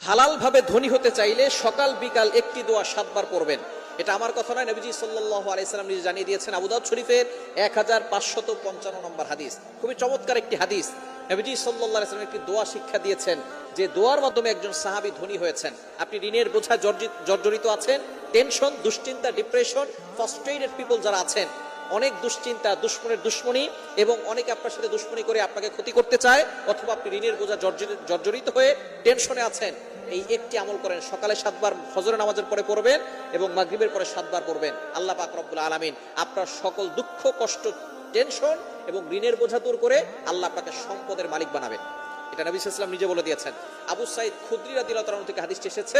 হালাল ভাবে ধনী হতে চাইলে সকাল বিকাল একটি দোয়া 7 বার পড়বেন। এটা আমার কথা নয়, নবীজি সাল্লাল্লাহু আলাইহি সাল্লাম নিজে জানিয়ে দিয়েছেন। আবু দাউদ শরীফের 1555 নম্বর হাদিস, খুবই চমৎকার একটি হাদিস। নবীজি সাল্লাল্লাহু আলাইহি সাল্লাম একটি দোয়া শিক্ষা দিয়েছেন, যে দোয়ার মাধ্যমে একজন সাহাবী ধনী হয়েছেন। আপনি ঋণের বোঝা জর্জরিত আছেন, টেনশন, দুশ্চিন্তা, ডিপ্রেশন, ফ্রাস্ট্রেটেড পিপল যারা আছেন, অনেক দুশ্চিন্তা, দুশ্মনের দুশ্মনী, এবং অনেকে আপনার সাথে দুশ্মনী করে আপনাকে ক্ষতি করতে চায়, অথবা আপনি ঋণের বোঝা জর্জরিত হয়ে টেনশনে আছেন, এই একটি আমল করেন। সকালে 7 বার ফজরের নামাজের পরে পড়বেন এবং মাগরিবের পরে 7 বার পড়বেন। আল্লাহ পাক রব্বুল আলামিন আপনার সকল দুঃখ, কষ্ট, টেনশন এবং ঋণের বোঝা দূর করে আল্লাহ আপনাকে সম্পদের মালিক বানাবেন। এটা নবী সাল্লাল্লাহু আলাইহি ওয়াসাল্লাম নিজে বলে দিয়েছেন। আবু সাঈদ খুদরি রাদিয়াল্লাহু তাআলা থেকে হাদিসটি এসেছে,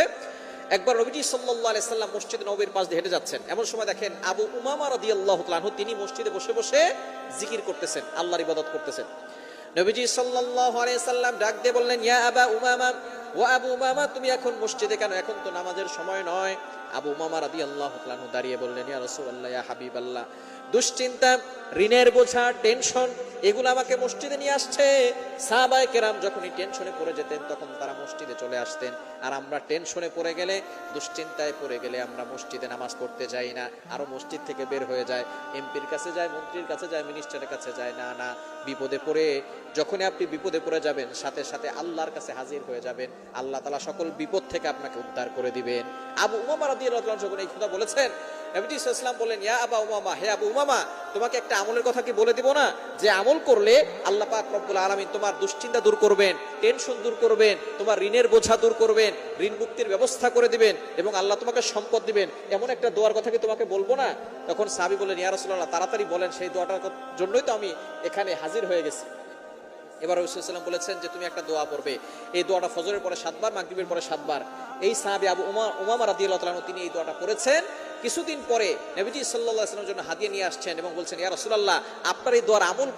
একবার নবীজি সাল্লাল্লাহু আলাইহি সাল্লাম মসজিদ নববীর পাশ দিয়ে হেঁটে যাচ্ছেন। এমন সময় দেখেন আবু উমামা রাদিয়াল্লাহু তাআলা আনহু তিনি মসজিদে বসে বসে জিকির করতেছেন, আল্লাহর ইবাদত করতেছেন। নবীজি সাল্লাল্লাহু আলাইহি সাল্লাম ডাক দিয়ে বললেন, ইয়া আবা উমামা, ও আবু উমামা, তুমি এখন মসজিদে কেন? এখন তো নামাজের সময় নয়। আবু উমামা রাদিয়াল্লাহু তাআলা আনহু দাঁড়িয়ে বললেন, ইয়া রাসূলুল্লাহ, ইয়া হাবিবাল্লাহ, দুশ্চিন্তা, ঋণের বোঝা, টেনশন, এগুলো আমাকে মসজিদে নিয়ে আসছে। সাহাবায়ে কেরাম যখনই টেনশনে পড়ে যেতেন তখন তারা মসজিদে চলে আসতেন, আর আমরা টেনশনে পড়ে গেলে, দুশ্চিন্তায় পড়ে গেলে আমরা মসজিদে নামাজ পড়তে যাই না, আরো মসজিদ থেকে বের হয়ে যায়, এমপির কাছে যায়, মন্ত্রীর কাছে যায়, মিনিস্টারের কাছে যায়। না না, বিপদে পড়ে, যখনই আপনি বিপদে পড়ে যাবেন সাথে সাথে আল্লাহর কাছে হাজির হয়ে যাবেন, আল্লাহ তাআলা সকল বিপদ থেকে আপনাকে উদ্ধার করে দিবেন। আবু উমামা রাদিয়াল্লাহু তাআলা যখন এই কথা বলেছেন, নবী সাল্লাল্লাহু আলাইহি ওয়াসাল্লাম বলেন, ইয়া আবা উমামা, হে আবু উমামা, তোমাকে একটা আমলের কথা কি বলে দিব না, যে আমল করলে আল্লাহ পাক রব্বুল আলামিন তোমার দুশ্চিন্তা দূর করবেন, টেনশন দূর করবেন, তোমার ঋণের বোঝা দূর করবেন, ঋণ মুক্তির ব্যবস্থা করে দিবেন, এবং আল্লাহ তোমাকে সম্পদ দিবেন, এমন একটা দোয়ার কথা কি তোমাকে বলবো না? তখন সাহাবী বলেন, ইয়া রাসূলুল্লাহ, তাড়াতাড়ি বলেন, সেই দোয়াটার জন্যই তো আমি এখানে হাজির হয়ে গেছি। এবার রাসূল সাল্লাল্লাহু আলাইহি ওয়াসাল্লাম বলেছেন যে তুমি একটা দোয়া পড়বে, এই দোয়াটা ফজরের পরে 7 বার, মাগরিবের পরে 7 বার। এই সাহাবী আবু উমামা রাদিয়াল্লাহু তাআলা আনহু তিনি এই দোয়াটা পড়েছেন। কিছুদিন পরে নবীজি সাল্লাল্লাহু আলাইহি ওয়াসাল্লামের জন্য হাদিয়া নিয়ে আসছেন এবং বলছেন, ইয়া রাসূলুল্লাহ, আপনার এই দোয়ার আমল